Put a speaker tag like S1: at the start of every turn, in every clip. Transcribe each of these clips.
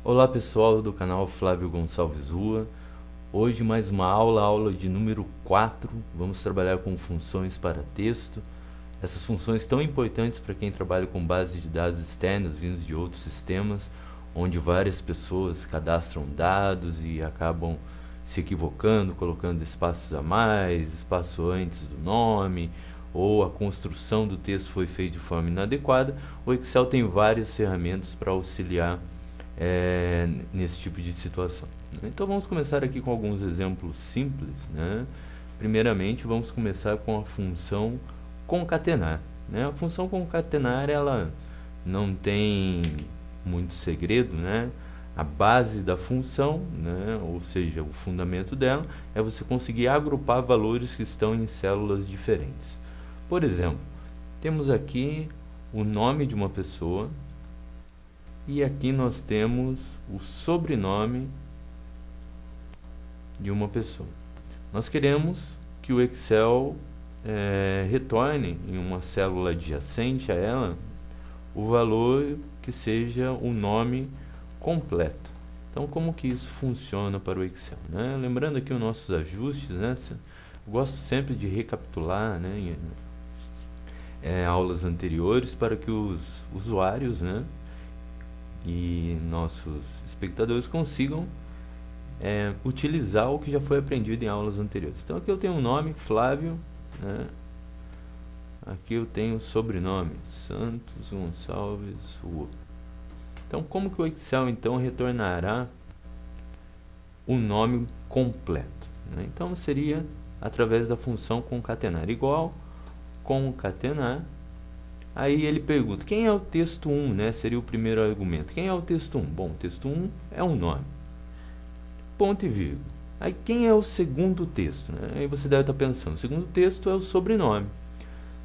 S1: Olá pessoal do canal Flávio Gonçalves Rua. Hoje mais uma aula de número 4. Vamos trabalhar com funções para texto. Essas funções tão importantes para quem trabalha com bases de dados externas vindos de outros sistemas, onde várias pessoas cadastram dados e acabam se equivocando, colocando espaços a mais, espaço antes do nome, ou a construção do texto foi feita de forma inadequada. O Excel tem várias ferramentas para auxiliar nesse tipo de situação. Então vamos começar aqui com alguns exemplos simples, né? Primeiramente vamos começar com a função concatenar, né? A função concatenar, ela não tem muito segredo, né? A base da função, né? Ou seja, o fundamento dela é você conseguir agrupar valores que estão em células diferentes. Por exemplo, temos aqui o nome de uma pessoa e aqui nós temos o sobrenome de uma pessoa. Nós queremos que o Excel retorne em uma célula adjacente a ela o valor que seja o nome completo. Então, como que isso funciona para o Excel, né? Lembrando aqui os nossos ajustes, né? Eu gosto sempre de recapitular, né, em aulas anteriores, para que os usuários, né, e nossos espectadores consigam utilizar o que já foi aprendido em aulas anteriores. Então aqui eu tenho um nome, Flávio, né? Aqui eu tenho o sobrenome, Santos Gonçalves Rua. Então como que o Excel então retornará o nome completo, né? Então seria através da função concatenar, igual concatenar. Aí ele pergunta, quem é o texto 1, né? Seria o primeiro argumento. Quem é o texto 1? Bom, o texto 1 é um nome. Ponto e vírgula. Aí quem é o segundo texto, né? Aí você deve estar pensando, o segundo texto é o sobrenome.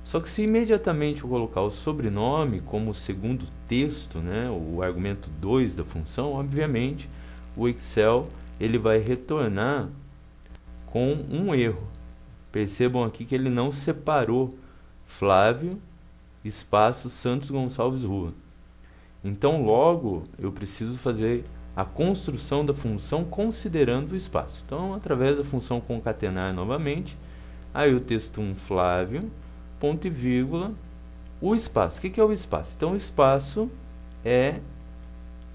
S1: Só que se imediatamente eu colocar o sobrenome como segundo texto, né? O argumento 2 da função, obviamente, o Excel ele vai retornar com um erro. Percebam aqui que ele não separou Flávio espaço Santos Gonçalves Rua. Então logo eu preciso fazer a construção da função considerando o espaço. Então através da função concatenar novamente, aí o texto 1 Flávio, ponto e vírgula, o espaço. O que é o espaço? Então o espaço é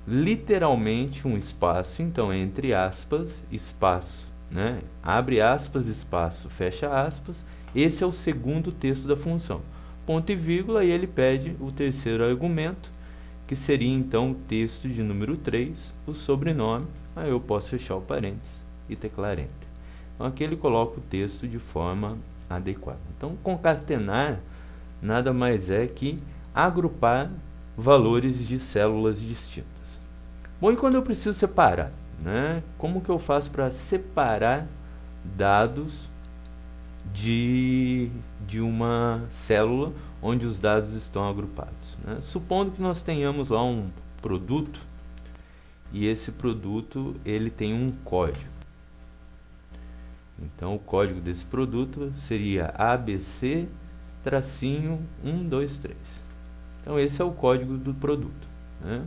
S1: literalmente um espaço, então entre aspas, espaço, né? Abre aspas, espaço, fecha aspas. Esse é o segundo texto da função. Ponto e vírgula, e ele pede o terceiro argumento, que seria então o texto de número 3, o sobrenome. Aí eu posso fechar o parênteses e teclar Enter. Então aqui ele coloca o texto de forma adequada. Então concatenar nada mais é que agrupar valores de células distintas. Bom, e quando eu preciso separar, né? Como que eu faço para separar dados de uma célula onde os dados estão agrupados, né? Supondo que nós tenhamos lá um produto e esse produto ele tem um código. Então o código desse produto seria ABC-123. Então esse é o código do produto, né?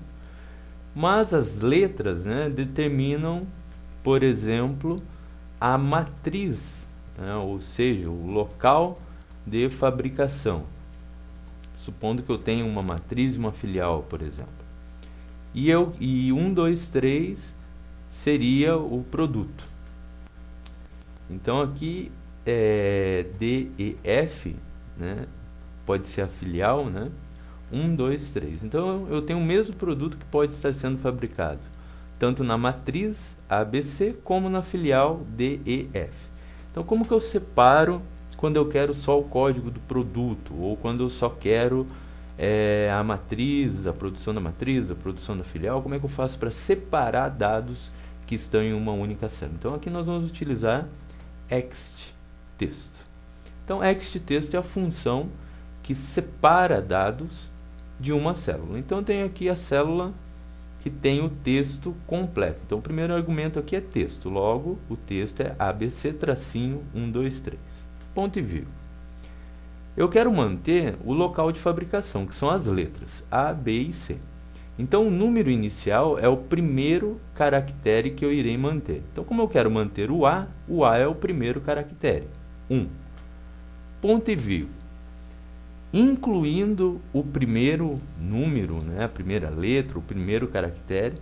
S1: Mas as letras, né, determinam, por exemplo, a matriz, né, ou seja, o local de fabricação. Supondo que eu tenha uma matriz e uma filial, por exemplo. E 1, 2, 3 seria o produto. Então aqui D, E, F, né, pode ser a filial, né? 1, 2, 3. Então eu tenho o mesmo produto que pode estar sendo fabricado tanto na matriz ABC como na filial DEF. Então como que eu separo quando eu quero só o código do produto, ou quando eu só quero a matriz, a produção da matriz, a produção da filial? Como é que eu faço para separar dados que estão em uma única célula? Então aqui nós vamos utilizar EXT-texto. Então EXT-texto é a função que separa dados de uma célula. Então eu tenho aqui a célula que tem o texto completo. Então o primeiro argumento aqui é texto, logo o texto é ABC-123, ponto e vírgula. Eu quero manter o local de fabricação, que são as letras A, B e C. Então, o número inicial é o primeiro caractere que eu irei manter. Então, como eu quero manter o A é o primeiro caractere, 1. Ponto e vírgula. Incluindo o primeiro número, né, a primeira letra, o primeiro caractere,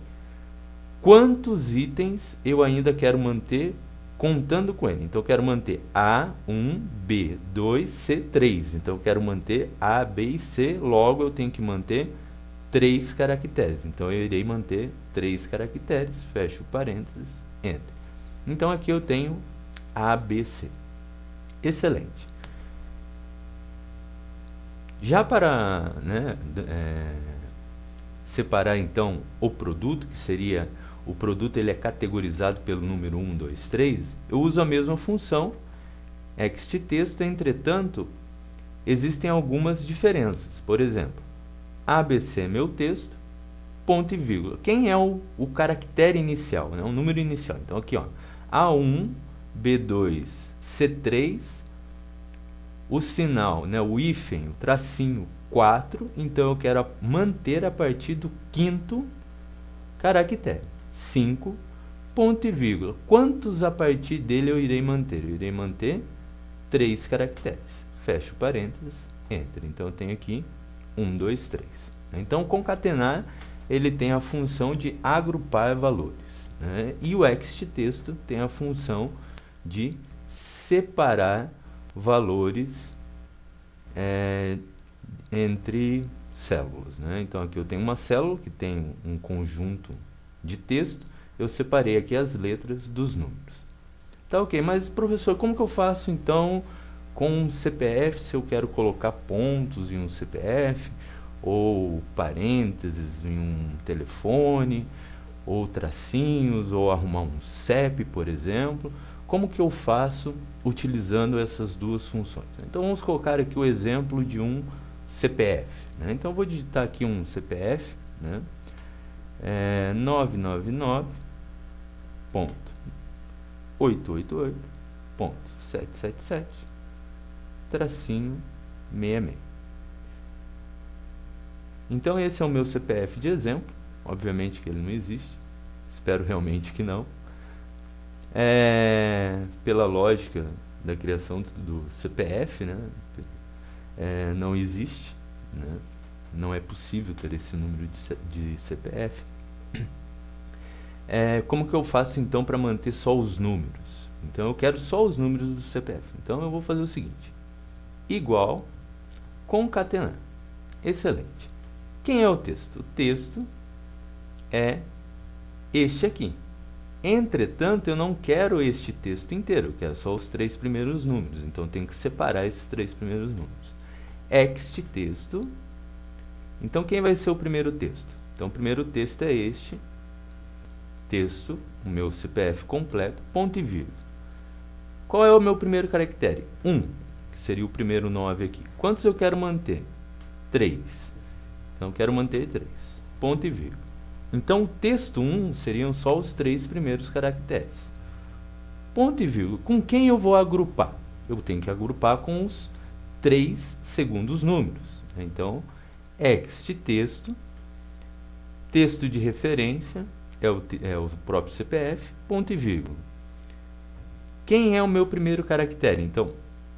S1: quantos itens eu ainda quero manter contando com ele? Então, eu quero manter A1, B2, C3. Então, eu quero manter A, B e C, logo eu tenho que manter 3 caracteres. Então, eu irei manter 3 caracteres, fecho parênteses, Enter. Então, aqui eu tenho A, B, C. Excelente. Já para, né, separar, então, o produto, que seria, o produto ele é categorizado pelo número 1, 2, 3, eu uso a mesma função, extTexto, entretanto, existem algumas diferenças. Por exemplo, ABC é meu texto, ponto e vírgula. Quem é o caractere inicial, né? O número inicial. Então, aqui, ó, A1, B2, C3, o sinal, né, o hífen, o tracinho 4, então eu quero manter a partir do 5º caractere, 5, ponto e vírgula. Quantos a partir dele eu irei manter? Eu irei manter 3 caracteres, fecho parênteses, Enter. Então, eu tenho aqui 1, 2, 3. Então, concatenar, ele tem a função de agrupar valores, né? E o extTexto tem a função de separar valores entre células, né? Então, aqui eu tenho uma célula que tem um conjunto de texto, eu separei aqui as letras dos números. Tá ok, mas professor, como que eu faço então com um CPF, se eu quero colocar pontos em um CPF, ou parênteses em um telefone, ou tracinhos, ou arrumar um CEP, por exemplo? Como que eu faço utilizando essas duas funções? Então, vamos colocar aqui o exemplo de um CPF, né? Então, eu vou digitar aqui um CPF, né? 999.888.777-66. Então, esse é o meu CPF de exemplo. Obviamente que ele não existe. Espero realmente que não. Pela lógica da criação do CPF, né? Não existe, né? Não é possível ter esse número de CPF. Como que eu faço então para manter só os números? Então, eu quero só os números do CPF. Então, eu vou fazer o seguinte: igual, concatenar. Excelente. Quem é o texto? O texto é este aqui. Entretanto, eu não quero este texto inteiro, eu quero só os 3 primeiros números. Então, eu tenho que separar esses 3 primeiros números. ExtTexto. Então, quem vai ser o primeiro texto? Então, o primeiro texto é este. Texto, o meu CPF completo, ponto e vírgula. Qual é o meu primeiro caractere? 1, que seria o primeiro 9 aqui. Quantos eu quero manter? 3. Então, eu quero manter 3. Ponto e vírgula. Então, o texto 1 seriam só os 3 primeiros caracteres. Ponto e vírgula. Com quem eu vou agrupar? Eu tenho que agrupar com os 3 segundos números. Então, extTexto, texto de referência, é o próprio CPF, ponto e vírgula. Quem é o meu primeiro caractere? Então,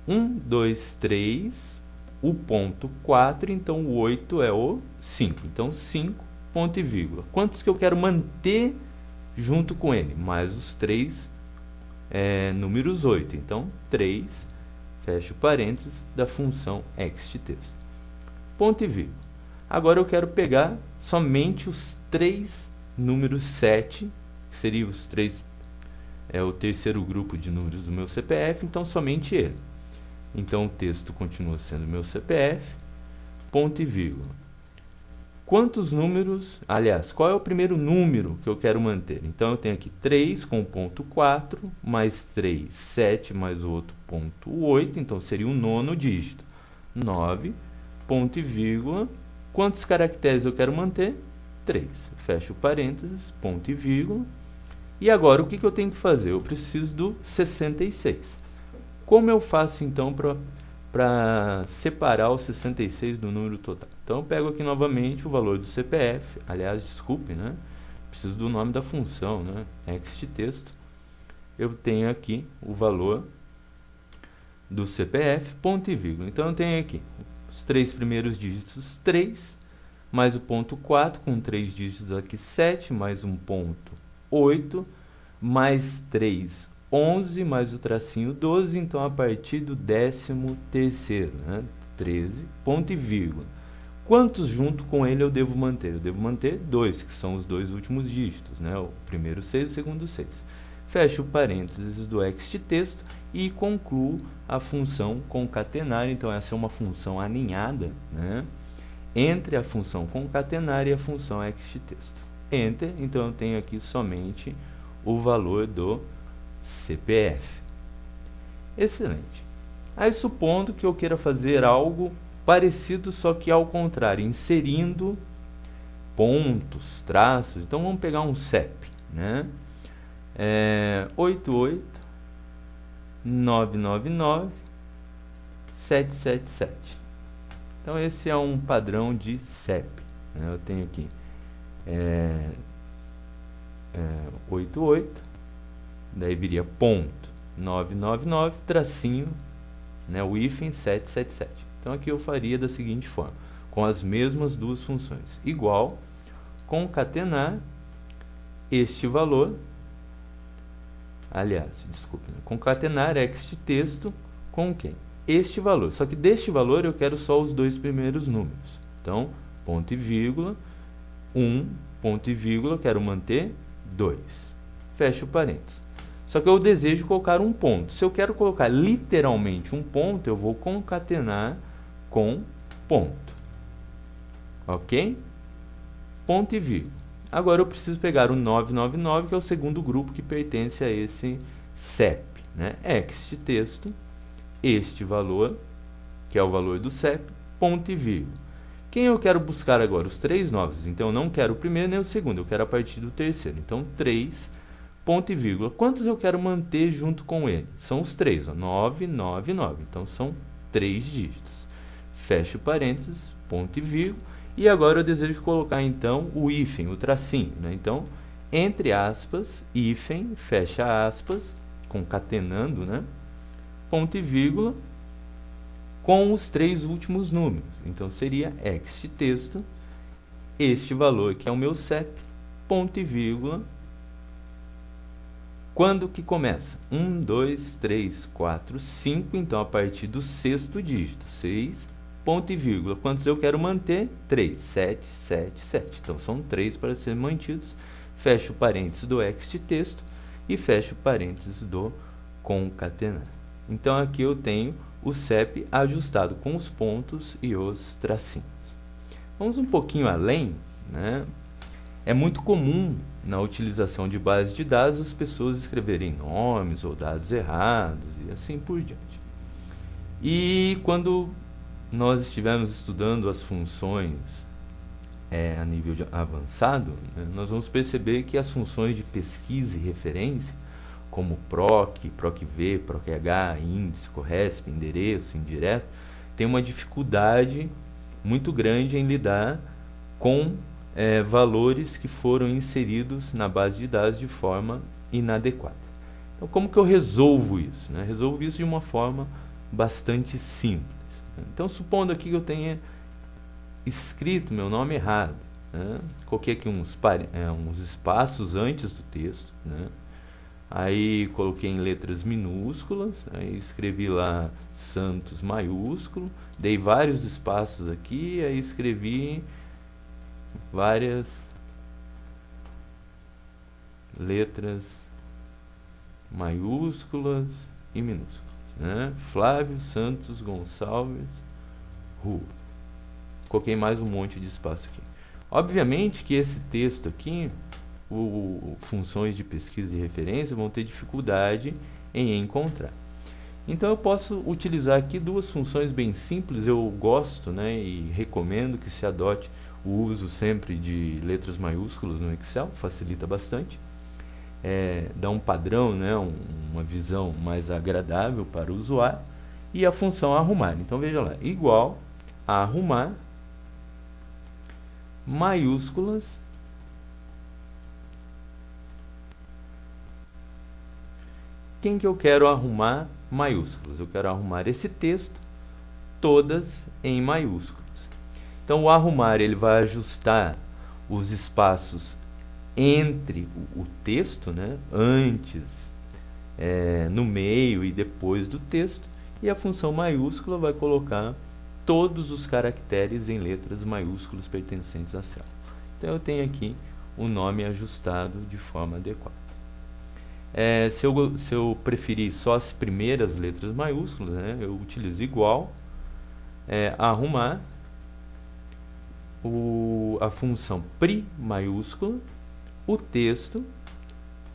S1: 1, 2, 3, o ponto 4, então o 8 é o 5. Então, 5, ponto e vírgula. Quantos que eu quero manter junto com ele? Mais os 3 números 8. Então, 3, fecho parênteses, da função extTexto. Ponto e vírgula. Agora, eu quero pegar somente os 3 números 7, que seriam os 3, o terceiro grupo de números do meu CPF, então somente ele. Então, o texto continua sendo meu CPF, ponto e vírgula. Quantos números, aliás, qual é o primeiro número que eu quero manter? Então, eu tenho aqui 3 com ponto 4, mais 3, 7, mais o outro ponto 8, então seria o 9º dígito. 9, ponto e vírgula. Quantos caracteres eu quero manter? 3. Fecho parênteses, ponto e vírgula. E agora, o que eu tenho que fazer? Eu preciso do 66. Como eu faço, então, para separar o 66 do número total. Então eu pego aqui novamente o valor do CPF, aliás, desculpe, né? Preciso do nome da função, né? Texto. Eu tenho aqui o valor do CPF, ponto e vírgula. Então eu tenho aqui os 3 primeiros dígitos, 3, mais o ponto 4, com 3 dígitos aqui, 7, mais um ponto, 8, mais 3, 11, mais o tracinho, 12, então a partir do 13º, né? 13, ponto e vírgula. Quantos junto com ele eu devo manter? Eu devo manter 2, que são os 2 últimos dígitos, né? O primeiro 6, o segundo 6. Fecho o parênteses do texto e concluo a função concatenar. Então essa é uma função aninhada, né? Entre a função concatenar e a função texto. Enter, então eu tenho aqui somente o valor do CPF. Excelente. Aí supondo que eu queira fazer algo parecido, só que ao contrário, inserindo pontos, traços. Então vamos pegar um CEP, né? 88 999 777. Então esse é um padrão de CEP, né? Eu tenho aqui 88, daí viria ponto 999 tracinho, né, o hífen 777. Então aqui eu faria da seguinte forma, com as mesmas duas funções, igual, concatenar este valor, aliás, desculpe, né, concatenar texto com quem? Este valor, só que deste valor eu quero só os 2 primeiros números. Então, ponto e vírgula, 1, ponto e vírgula, eu quero manter 2. Fecho parênteses. Só que eu desejo colocar um ponto. Se eu quero colocar literalmente um ponto, eu vou concatenar com ponto. Ok? Ponto e vírgula. Agora eu preciso pegar o 999, que é o segundo grupo que pertence a esse CEP, né? Texto, este valor, que é o valor do CEP, ponto e vírgula. Quem eu quero buscar agora? Os 3 novos. Então eu não quero o primeiro nem o segundo, eu quero a partir do terceiro. Então 3, ponto e vírgula. Quantos eu quero manter junto com ele? São os 3, ó, 9, 9, 9. Então são 3 dígitos. Fecho parênteses, ponto e vírgula. E agora eu desejo colocar então o hífen, o tracinho, né? Então, entre aspas, hífen, fecha aspas, concatenando, né? Ponto e vírgula, com os 3 últimos números. Então seria texto, este valor que é o meu CEP, ponto e vírgula. Quando que começa? 1, 2, 3, 4, 5. Então, a partir do 6º dígito. 6, ponto e vírgula. Quantos eu quero manter? 3. 7, 7, 7. Então, são 3 para serem mantidos. Fecho parênteses do texto e fecho parênteses do concatenar. Então, aqui eu tenho o CEP ajustado com os pontos e os tracinhos. Vamos um pouquinho além, né? É muito comum na utilização de bases de dados as pessoas escreverem nomes ou dados errados e assim por diante. E quando nós estivermos estudando as funções a nível avançado, né, nós vamos perceber que as funções de pesquisa e referência, como proc, procv, proch, índice, corresp, endereço, indireto, tem uma dificuldade muito grande em lidar com valores que foram inseridos na base de dados de forma inadequada. Então, como que eu resolvo isso, né? Resolvo isso de uma forma bastante simples, né? Então, supondo aqui que eu tenha escrito meu nome errado, né? Coloquei aqui uns espaços antes do texto, né? Aí coloquei em letras minúsculas, aí escrevi lá Santos maiúsculo, dei vários espaços aqui, aí escrevi várias letras maiúsculas e minúsculas, né? Flávio Santos Gonçalves Rua. Coloquei mais um monte de espaço aqui. Obviamente que esse texto aqui, funções de pesquisa e referência vão ter dificuldade em encontrar. Então eu posso utilizar aqui duas funções bem simples. Eu gosto, né, e recomendo que se adote o uso sempre de letras maiúsculas no Excel, facilita bastante. Dá um padrão, né, uma visão mais agradável para o usuário. e a função arrumar. Então veja lá, igual a arrumar maiúsculas quem que eu quero arrumar maiúsculas? Eu quero arrumar esse texto todas em maiúsculas. Então o arrumar ele vai ajustar os espaços entre o texto, né, antes, no meio e depois do texto, e a função maiúscula vai colocar todos os caracteres em letras maiúsculas pertencentes à célula. Então eu tenho aqui o nome ajustado de forma adequada. Se eu preferir só as primeiras letras maiúsculas, né, eu utilizo igual, arrumar, a função pri maiúscula, o texto,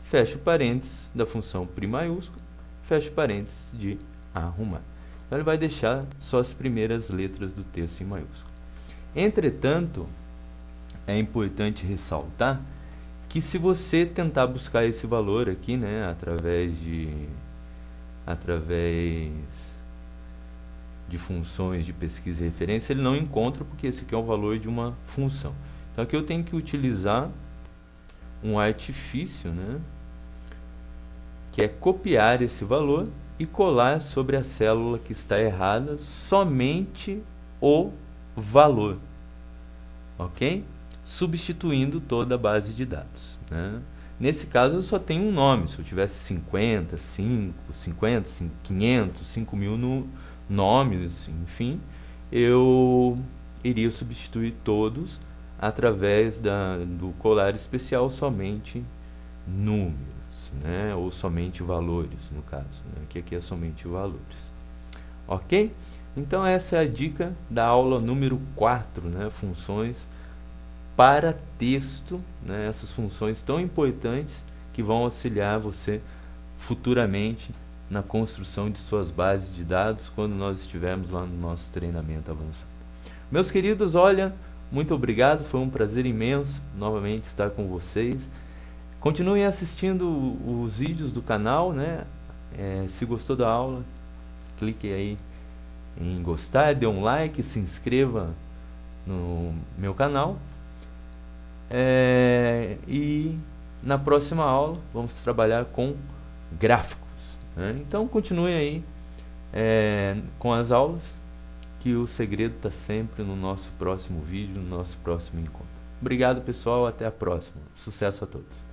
S1: fecha parênteses da função pri maiúscula, fecha parênteses de arrumar. Então ele vai deixar só as primeiras letras do texto em maiúsculo. Entretanto, é importante ressaltar que se você tentar buscar esse valor aqui, né, através de funções de pesquisa e referência, ele não encontra, porque esse aqui é o valor de uma função. Então aqui eu tenho que utilizar um artifício, né, que é copiar esse valor e colar sobre a célula que está errada somente o valor, ok? Substituindo toda a base de dados, né? Nesse caso eu só tenho um nome. Se eu tivesse 50, 500, 5.000 nomes, enfim, eu iria substituir todos através do colar especial somente números, né? Ou somente valores, no caso, né? Que aqui é somente valores, ok? Então essa é a dica da aula número 4, né? Funções para texto, né? Essas funções tão importantes que vão auxiliar você futuramente na construção de suas bases de dados quando nós estivermos lá no nosso treinamento avançado. Meus queridos, olha, muito obrigado, foi um prazer imenso novamente estar com vocês. Continuem assistindo os vídeos do canal, né? Se gostou da aula, clique aí em gostar, dê um like, se inscreva no meu canal. E na próxima aula vamos trabalhar com gráficos, né? Então continue aí com as aulas, que o segredo está sempre no nosso próximo vídeo, no nosso próximo encontro. Obrigado, pessoal, até a próxima. Sucesso a todos.